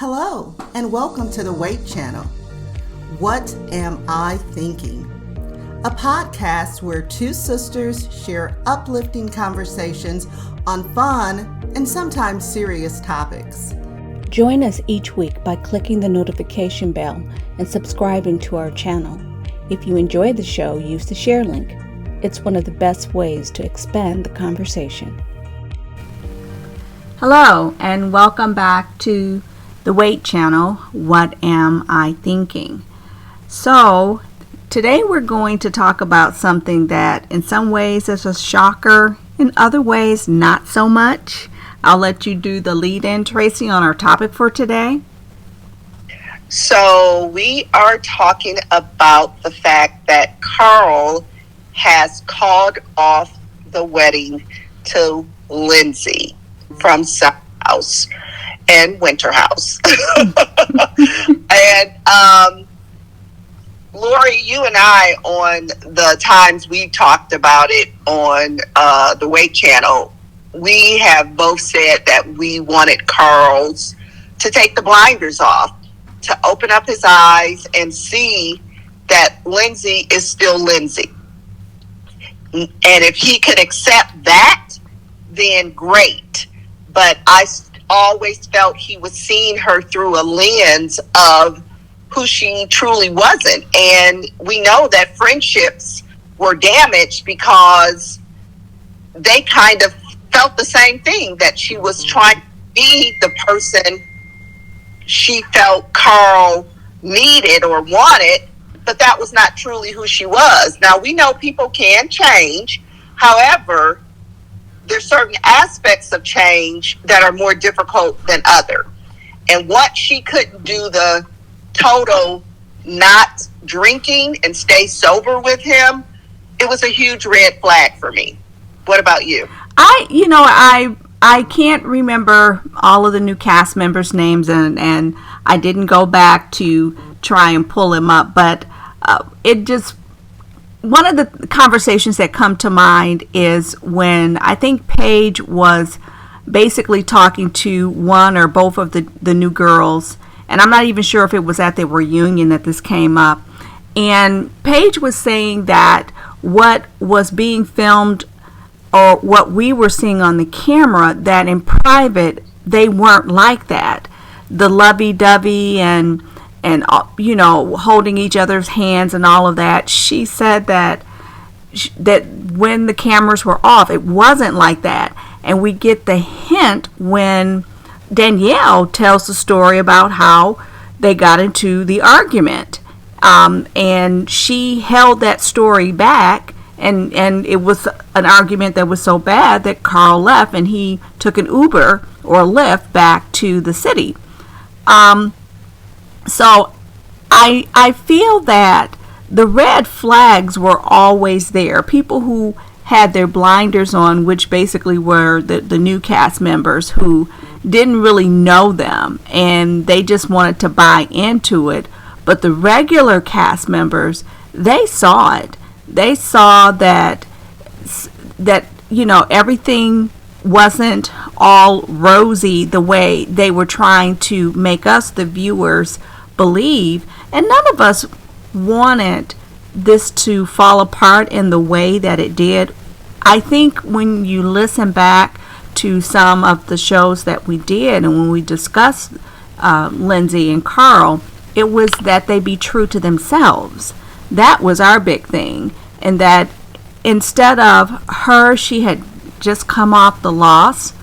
Hello, and welcome to the W.A.I.T channel. What Am I Thinking? A podcast where two sisters share uplifting conversations on fun and sometimes serious topics. Join us each week by clicking the notification bell and subscribing to our channel. If you enjoy the show, use the share link. It's one of the best ways to expand the conversation. Hello, and welcome back to the W.A.I.T channel, What Am I Thinking? So, today we're going to talk about something that in some ways is a shocker, in other ways not so much. I'll let you do the lead-in, Tracy, on our topic for today. So, we are talking about the fact that Carl has called off the wedding to Lindsay from South House and Winter House. And Lori, you and I, on the times we talked about it on the W.A.I.T channel, we have both said that we wanted Carl's to take the blinders off, to open up his eyes and see that Lindsay is still Lindsay. And if he could accept that, then great. But I always felt he was seeing her through a lens of who she truly wasn't. And we know that friendships were damaged because they kind of felt the same thing, that she was trying to be the person she felt Carl needed or wanted, but that was not truly who she was. Now, we know people can change. However, there's certain aspects of change that are more difficult than other. And what she couldn't do the total not drinking and stay sober with him, it was a huge red flag for me. What about you? I can't remember all of the new cast members' names, and I didn't go back to try and pull them up, but one of the conversations that come to mind is when I think Paige was basically talking to one or both of the new girls, and I'm not even sure if it was at the reunion that this came up, and Paige was saying that what was being filmed or what we were seeing on the camera, that in private they weren't like that. The lovey-dovey and holding each other's hands and all of that. She said that when the cameras were off, it wasn't like that. And we get the hint when Danielle tells the story about how they got into the argument. And she held that story back, and it was an argument that was so bad that Carl left and he took an Uber or a Lyft back to the city. So I feel that the red flags were always there. People who had their blinders on, which basically were the new cast members who didn't really know them and they just wanted to buy into it. But the regular cast members, they saw it. They saw that everything wasn't all rosy the way they were trying to make us, the viewers, believe. And none of us wanted this to fall apart in the way that it did. I think when you listen back to some of the shows that we did and when we discussed Lindsay and Carl, it was that they be true to themselves. That was our big thing. And that instead of her, she had just come off the loss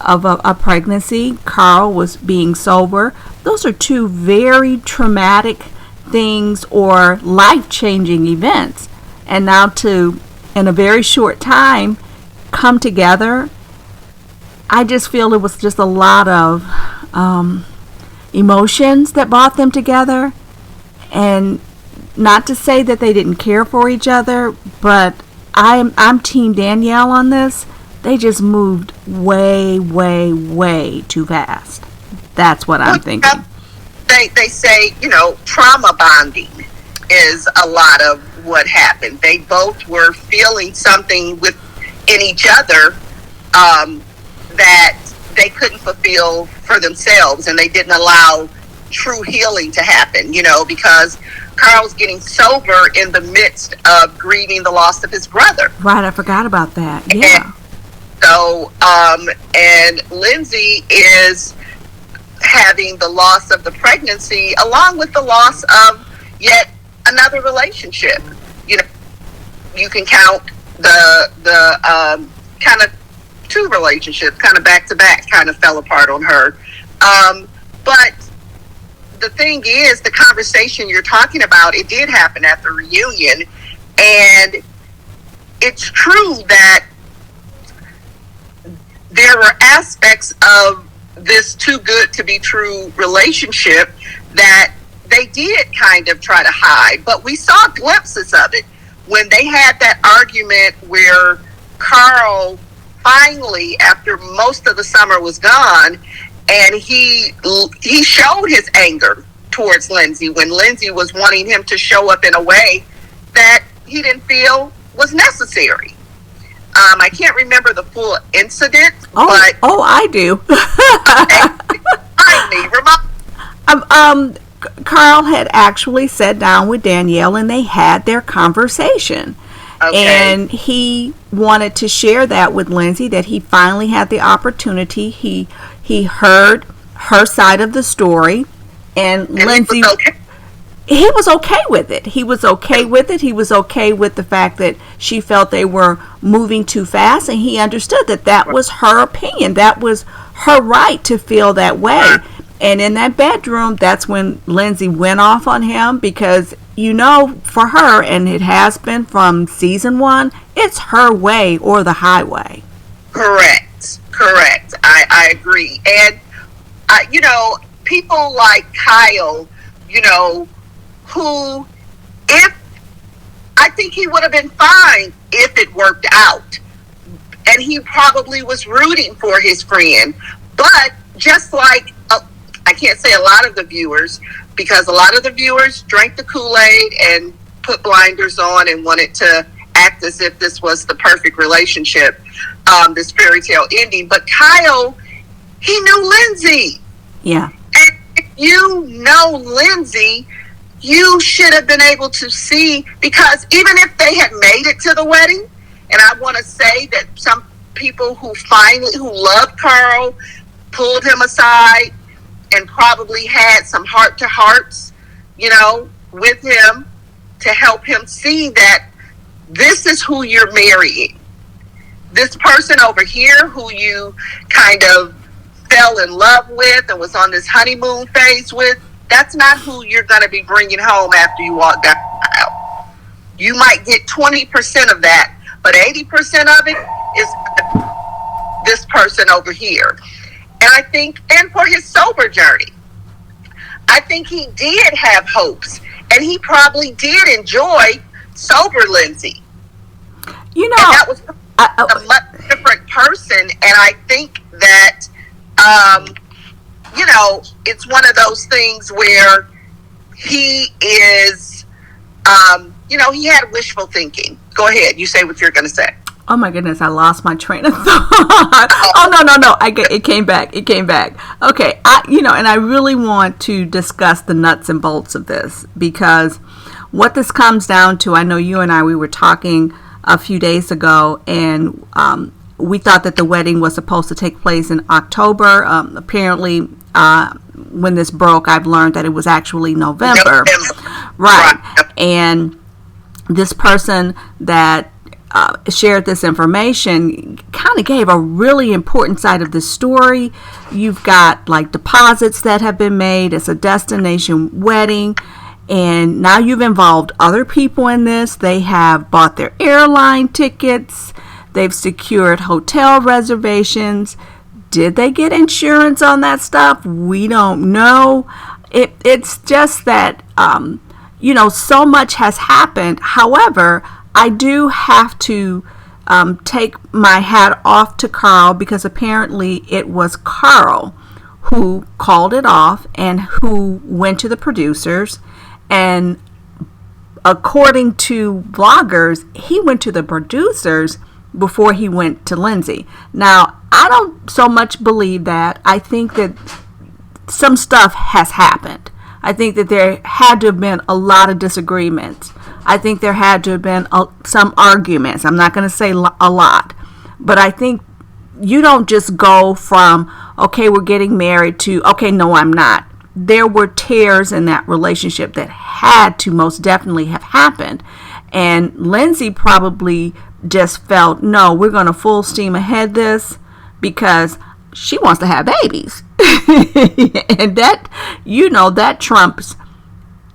of a pregnancy. Carl was being sober. Those are two very traumatic things or life-changing events. And now to, in a very short time, come together, I just feel it was just a lot of emotions that brought them together. And not to say that they didn't care for each other, but I'm Team Danielle on this. They just moved way, way, way too fast. That's what I'm thinking. They say, trauma bonding is a lot of what happened. They both were feeling something within each other that they couldn't fulfill for themselves, and they didn't allow true healing to happen, because Carl's getting sober in the midst of grieving the loss of his brother. Right, I forgot about that. Yeah. And so, and Lindsay is having the loss of the pregnancy along with the loss of yet another relationship. You can count the kind of two relationships, kind of back to back, kind of fell apart on her. But the thing is, the conversation you're talking about, it did happen at the reunion, and it's true that there were aspects of this too good to be true relationship that they did kind of try to hide, but we saw glimpses of it when they had that argument where Carl finally, after most of the summer was gone, and he showed his anger towards Lindsay when Lindsay was wanting him to show up in a way that he didn't feel was necessary. I can't remember the full incident, but I do. Remind me. Carl had actually sat down with Danielle, and they had their conversation. Okay. And he wanted to share that with Lindsay, that he finally had the opportunity. He heard her side of the story, and Lindsay, he was okay with it. He was okay with it. He was okay with the fact that she felt they were moving too fast, and he understood that that was her opinion. That was her right to feel that way. And in that bedroom, that's when Lindsay went off on him, because, for her, and it has been from season 1, it's her way or the highway. Correct. I agree. And, people like Kyle, who, I think he would have been fine if it worked out. And he probably was rooting for his friend. But just like, I can't say a lot of the viewers, because a lot of the viewers drank the Kool-Aid and put blinders on and wanted to act as if this was the perfect relationship, this fairy tale ending. But Kyle, he knew Lindsay. Yeah. And if you know Lindsay, you should have been able to see, because even if they had made it to the wedding, and I want to say that some people who loved Carl pulled him aside and probably had some heart-to-hearts, with him to help him see that this is who you're marrying. This person over here who you kind of fell in love with and was on this honeymoon phase with, that's not who you're going to be bringing home after you walk down the aisle. You might get 20% of that, but 80% of it is this person over here. And I think, and for his sober journey, I think he did have hopes, and he probably did enjoy sober Lindsay. And that was a much different person, and I think that, it's one of those things where he is, he had wishful thinking. Go ahead, you say what you're going to say. Oh my goodness, I lost my train of thought. Oh, no. It came back. Okay, and I really want to discuss the nuts and bolts of this, because what this comes down to, I know you and we were talking a few days ago, and we thought that the wedding was supposed to take place in October. Apparently, when this broke, I've learned that it was actually November. Right. And this person that shared this information kind of gave a really important side of the story. You've got like deposits that have been made. It's a destination wedding, and now you've involved other people in this. They have bought their airline tickets. They've secured hotel reservations. Did they get insurance on that stuff? We don't know. It's just that so much has happened. However, I do have to take my hat off to Carl, because apparently it was Carl who called it off and who went to the producers. And according to bloggers, he went to the producers before he went to Lindsay. Now, I don't so much believe that. I think that some stuff has happened. I think that there had to have been a lot of disagreements. I think there had to have been some arguments. I'm not going to say a lot, but I think you don't just go from, okay, we're getting married, to, okay, no, I'm not. There were tears in that relationship that had to most definitely have happened. And Lindsay probably just felt, no, we're going to full steam ahead this because she wants to have babies. And that, that trumps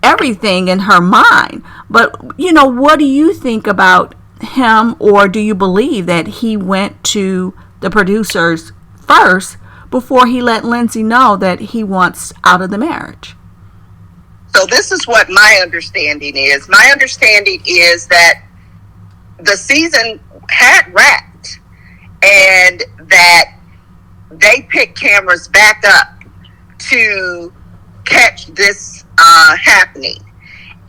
everything in her mind. But, what do you think about him, or do you believe that he went to the producers first before he let Lindsay know that he wants out of the marriage? So this is what my understanding is. My understanding is that the season had wrapped and that they picked cameras back up to catch this happening.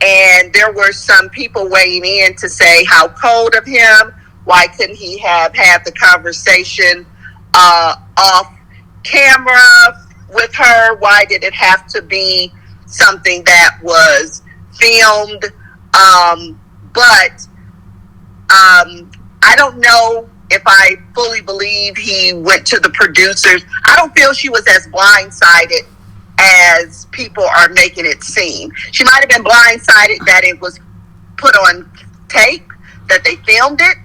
And there were some people weighing in to say how cold of him. Why couldn't he have had the conversation off camera with her? Why did it have to be something that was filmed? But I don't know if I fully believe he went to the producers. I don't feel she was as blindsided as people are making it seem. She might have been blindsided that it was put on tape, that they filmed it,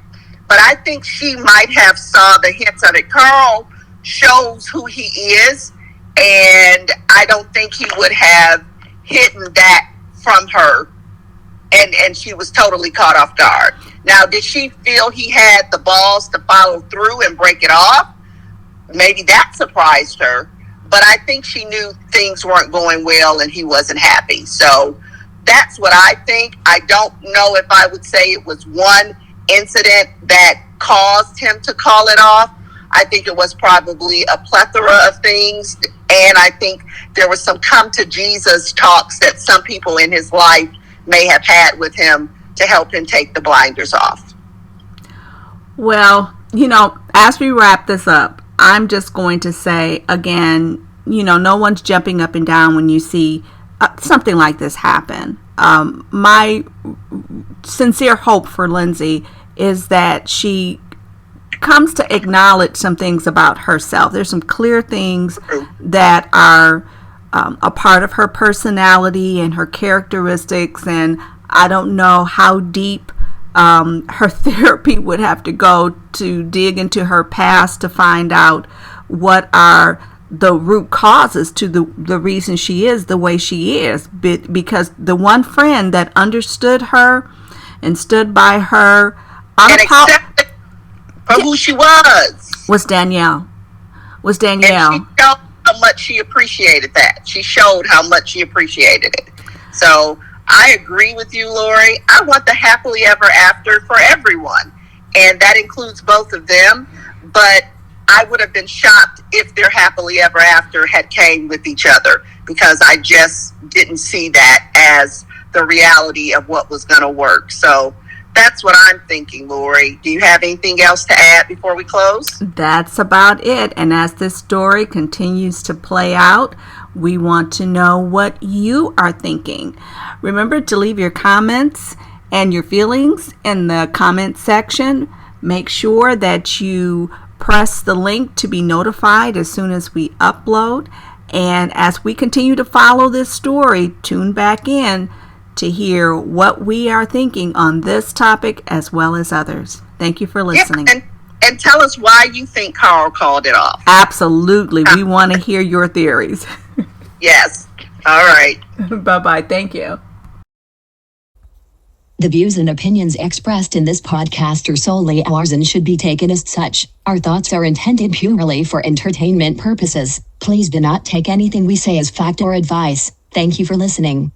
but I think she might have saw the hints of it. Carl shows who he is, and I don't think he would have hidden that from her, and she was totally caught off guard. Now, did she feel he had the balls to follow through and break it off? Maybe that surprised her, but I think she knew things weren't going well and he wasn't happy. So that's what I think. I don't know if I would say it was one incident that caused him to call it off. I think it was probably a plethora of things, and I think there was some come to Jesus talks that some people in his life may have had with him to help him take the blinders off. Well, as we wrap this up, I'm just going to say again, no one's jumping up and down when you see something like this happen. My sincere hope for Lindsay is that she comes to acknowledge some things about herself. There's some clear things that are a part of her personality and her characteristics, and I don't know how deep her therapy would have to go to dig into her past to find out what are the root causes to the reason she is the way she is. Because the one friend that understood her and stood by her and accepted for who she was Danielle. And she showed how much she appreciated that. She showed how much she appreciated it. So I agree with you, Lori. I want the happily ever after for everyone, and that includes both of them. But I would have been shocked if their happily ever after had came with each other, because I just didn't see that as the reality of what was going to work. So that's what I'm thinking, Lori. Do you have anything else to add before we close? That's about it. And as this story continues to play out, we want to know what you are thinking. Remember to leave your comments and your feelings in the comment section. Make sure that you press the link to be notified as soon as we upload. And as we continue to follow this story, tune back in to hear what we are thinking on this topic as well as others. Thank you for listening. Yeah, and tell us why you think Carl called it off. Absolutely. We want to hear your theories. Yes. All right. Bye-bye. Thank you. The views and opinions expressed in this podcast are solely ours and should be taken as such. Our thoughts are intended purely for entertainment purposes. Please do not take anything we say as fact or advice. Thank you for listening.